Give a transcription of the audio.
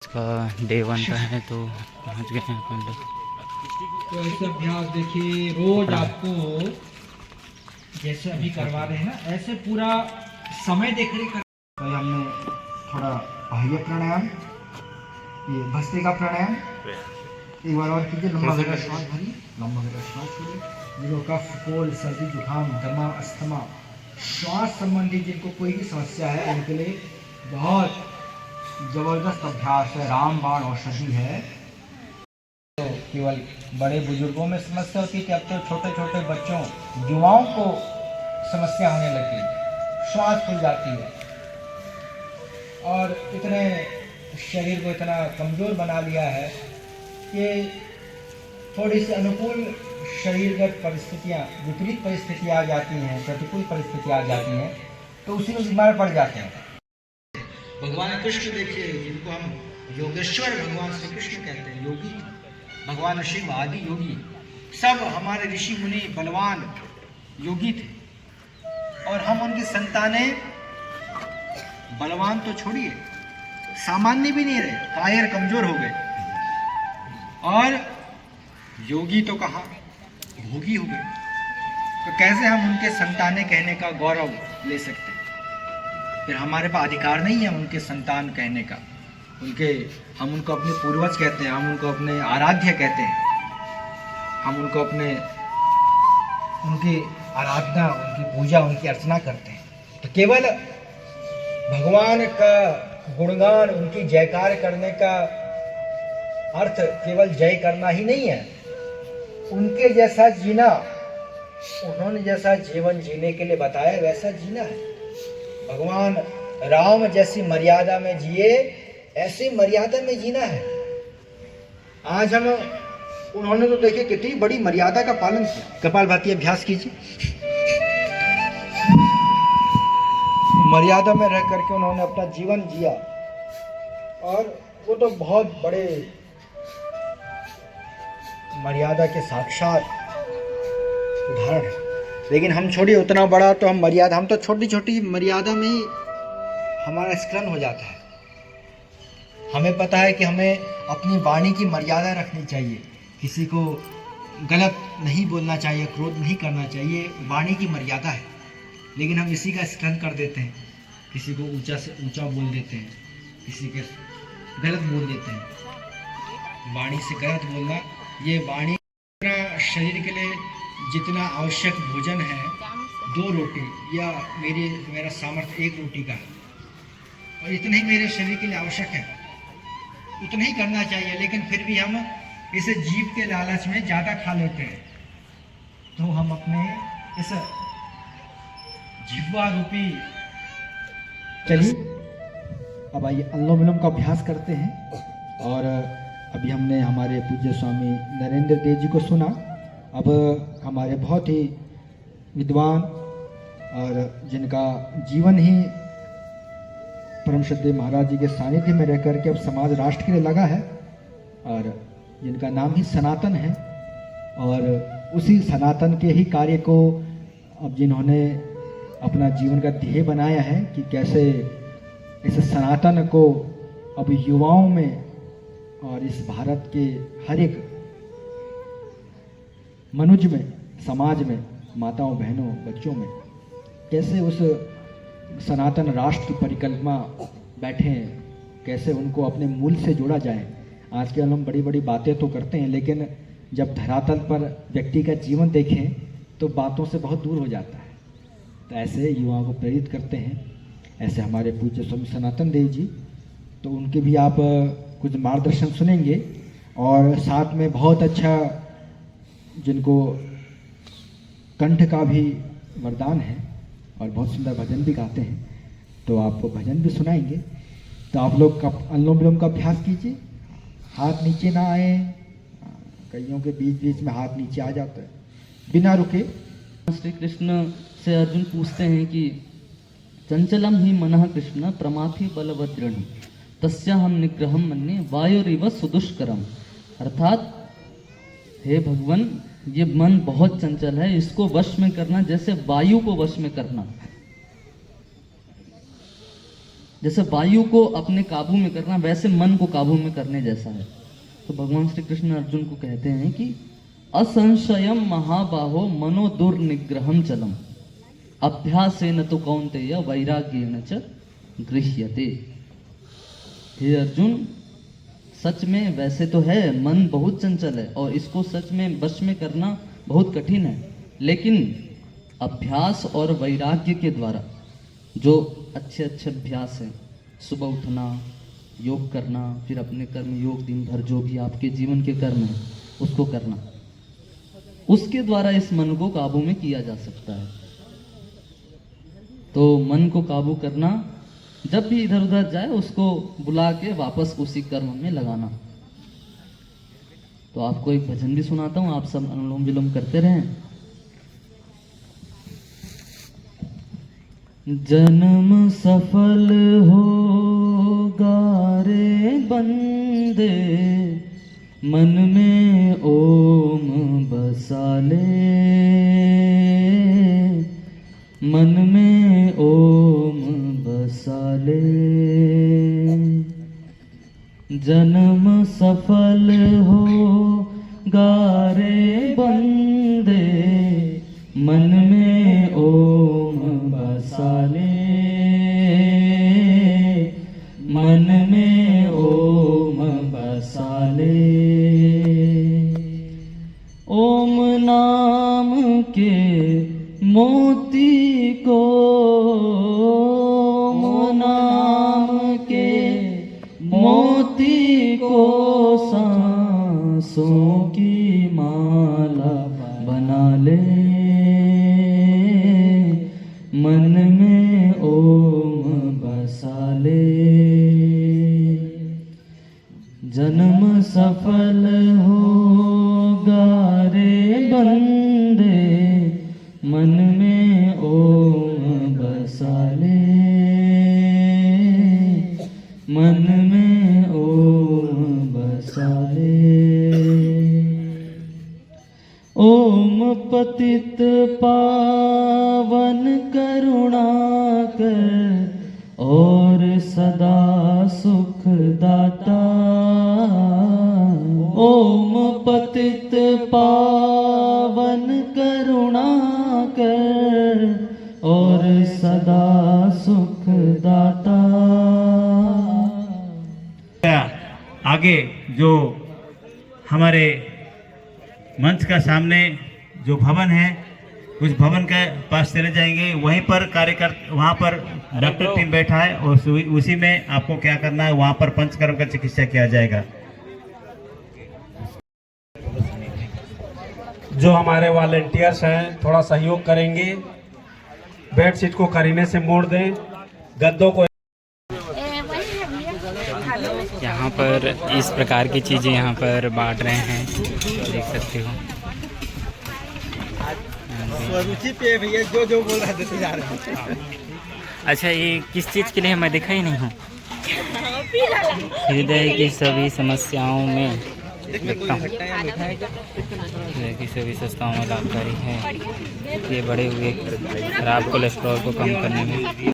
इसका डे 1 का है तो पहुँच गए हैं अपन लोग। तो ऐसे अभ्यास देखिए रोज आपको जैसे अभी करवा रहे हैं ना ऐसे पूरा समय देख रहे तो हमने थोड़ा बाह्य प्राणायाम, ये भस्त्रिका प्राणायाम एक बार और कीजिए। लंबा गहरा श्वास भरिए, लंबा गहरा श्वास छोड़िए। जो कफ, कोल्ड, सर्दी, जुकाम, दमा, अस्थमा, श्वास संबंधी जिनको कोई भी समस्या है उनके लिए बहुत जबरदस्त अभ्यास है, रामबाण औषधि है। तो केवल बड़े बुजुर्गों में समस्या होती है कि अब तो छोटे छोटे बच्चों, युवाओं को समस्या होने लगी, श्वास फूल जाती है और इतने शरीर को इतना कमज़ोर बना लिया है कि थोड़ी सी अनुकूल शरीरगत परिस्थितियाँ, विपरीत परिस्थितियाँ आ जाती हैं, प्रतिकूल परिस्थितियाँ आ जाती हैं तो उसी में बीमार पड़ जाते हैं। भगवान कृष्ण देखिए, जिनको हम योगेश्वर भगवान श्री कृष्ण कहते हैं, योगी भगवान शिव आदि योगी, सब हमारे ऋषि मुनि बलवान योगी थे और हम उनकी संतानें बलवान तो छोड़िए, सामान्य भी नहीं रहे, कायर कमजोर हो गए और योगी तो कहाँ, भोगी हो गए। तो कैसे हम उनके संतानें कहने का गौरव ले सकते हैं? फिर हमारे पास अधिकार नहीं है उनके संतान कहने का। हम उनको अपने पूर्वज कहते हैं, हम उनको अपने आराध्य कहते हैं, हम उनको उनकी आराधना, उनकी पूजा, उनकी अर्चना करते हैं। तो केवल भगवान का गुणगान, उनकी जयकार करने का अर्थ केवल जय करना ही नहीं है, उनके जैसा जीना, उन्होंने जैसा जीवन जीने के लिए बताया वैसा जीना है। भगवान राम जैसी मर्यादा में जिए, ऐसी मर्यादा में जीना है। आज हम, उन्होंने तो देखिए कितनी बड़ी मर्यादा का पालन किया। कपालभाति अभ्यास कीजिए, मर्यादा में रह करके उन्होंने अपना जीवन जिया और वो तो बहुत बड़े मर्यादा के साक्षात उदाहरण है। लेकिन हम छोड़िए उतना बड़ा, तो हम तो छोटी छोटी मर्यादा में ही हमारा स्खलन हो जाता है। हमें पता है कि हमें अपनी वाणी की मर्यादा रखनी चाहिए, किसी को गलत नहीं बोलना चाहिए, क्रोध नहीं करना चाहिए, वाणी की मर्यादा है। लेकिन हम इसी का स्खलन कर देते हैं, किसी को ऊंचा से ऊंचा बोल देते हैं, किसी के गलत बोल देते हैं। वाणी से गलत बोलना, ये वाणी शरीर के लिए जितना आवश्यक भोजन है, 2 रोटी या मेरा सामर्थ्य 1 रोटी का है और इतना ही मेरे शरीर के लिए आवश्यक है, उतना ही करना चाहिए। लेकिन फिर भी हम इसे जीव के लालच में ज़्यादा खा लेते हैं, तो हम अपने इस जिह्वा रूपी, चलिए अब आइए अनुलोम विलोम का अभ्यास करते हैं। और अभी हमने हमारे पूज्य स्वामी नरेंद्र देव जी को सुना। अब हमारे बहुत ही विद्वान और जिनका जीवन ही परम श्रद्धेय महाराज जी के सानिध्य में रह करके अब समाज राष्ट्र के लिए लगा है और जिनका नाम ही सनातन है, और उसी सनातन के ही कार्य को अब जिन्होंने अपना जीवन का ध्येय बनाया है कि कैसे इस सनातन को अब युवाओं में और इस भारत के हर एक मनुष्य में, समाज में, माताओं, बहनों, बच्चों में कैसे उस सनातन राष्ट्र की परिकल्पना बैठे हैं, कैसे उनको अपने मूल से जोड़ा जाए। आजकल हम बड़ी बड़ी बातें तो करते हैं, लेकिन जब धरातल पर व्यक्ति का जीवन देखें तो बातों से बहुत दूर हो जाता है। तो ऐसे युवाओं को प्रेरित करते हैं, ऐसे हमारे पूज्य स्वामी सनातन देव जी। तो उनके भी आप कुछ मार्गदर्शन सुनेंगे और साथ में बहुत अच्छा, जिनको कंठ का भी वरदान है और बहुत सुंदर भजन भी गाते हैं, तो आपको भजन भी सुनाएंगे। तो आप लोग का अनुलोम विलोम का अभ्यास कीजिए, हाथ नीचे ना आए, कईयों के बीच बीच में हाथ नीचे आ जाता है, बिना रुके। श्री कृष्ण से अर्जुन पूछते हैं कि चंचलम ही मनः कृष्ण प्रमाथि बलवद्रण तस्याहम निग्रहम मन्ये वायुरिव सुदुष्करम। अर्थात हे भगवान, ये मन बहुत चंचल है, इसको वश में करना जैसे वायु को वश में करना। जैसे वायु को अपने काबू में करना, वैसे मन को काबू में करने जैसा है। तो भगवान श्री कृष्ण अर्जुन को कहते हैं कि असंशयम महाबाहो मनो दुर्निग्रहम चलम अभ्यासेन तो कौन्तेय वैराग्येन च गृह्यते। हे अर्जुन, सच में वैसे तो है मन बहुत चंचल है और इसको सच में वश में करना बहुत कठिन है, लेकिन अभ्यास और वैराग्य के द्वारा जो अच्छे अच्छे अभ्यास हैं, सुबह उठना, योग करना, फिर अपने कर्म योग दिन भर जो भी आपके जीवन के कर्म हैं उसको करना, उसके द्वारा इस मन को काबू में किया जा सकता है। तो मन को काबू करना, जब भी इधर उधर जाए उसको बुला के वापस उसी कर्म में लगाना। तो आपको एक भजन भी सुनाता हूं, आप सब अनुलोम विलोम करते रहें। जन्म सफल होगा रे बंदे, मन में ओम बसा ले, मन में ओम बसा ले। जन्म सफल होगा रे बंदे, मन में ओम बसा ले, मन में ओम बसा ले। ओम नाम के मोती को, ओम नाम के मोती को सांसों की माला बना ले, मन में ओम बसा ले। जन्म सफल होगा रे बंदे, मन में ओम बसा ले, मन में ओम बसा ले। ओम पतित पावन करुणाकर और सदा सुख दाता। ओम पतित पावन करुणाकर और सदा सुख दाता। आगे जो हमारे मंच का सामने जो भवन है, उस भवन के पास चले जाएंगे। वहीं पर कार्यकर्ता, वहाँ पर डॉक्टर टीम बैठा है और उसी में आपको क्या करना है, वहाँ पर पंचकर्म का चिकित्सा किया जाएगा। जो हमारे वॉलंटियर्स हैं थोड़ा सहयोग करेंगे, बेडशीट को करीने से मोड़ दें, गद्दों को। यहाँ पर इस प्रकार की चीज़ें यहाँ पर बांट रहे हैं, देख सकते हो। स्वरूचि पे भैया जो जो बोल रहे थे जा रहे हैं। अच्छा, ये किस चीज़ के लिए मैं देखा ही नहीं हूँ। हृदय की सभी समस्याओं में देखता हूँ, हृदय की सभी समस्याओं में लाभकारी है। ये बड़े हुए खराब कोलेस्ट्रॉल को कम करने में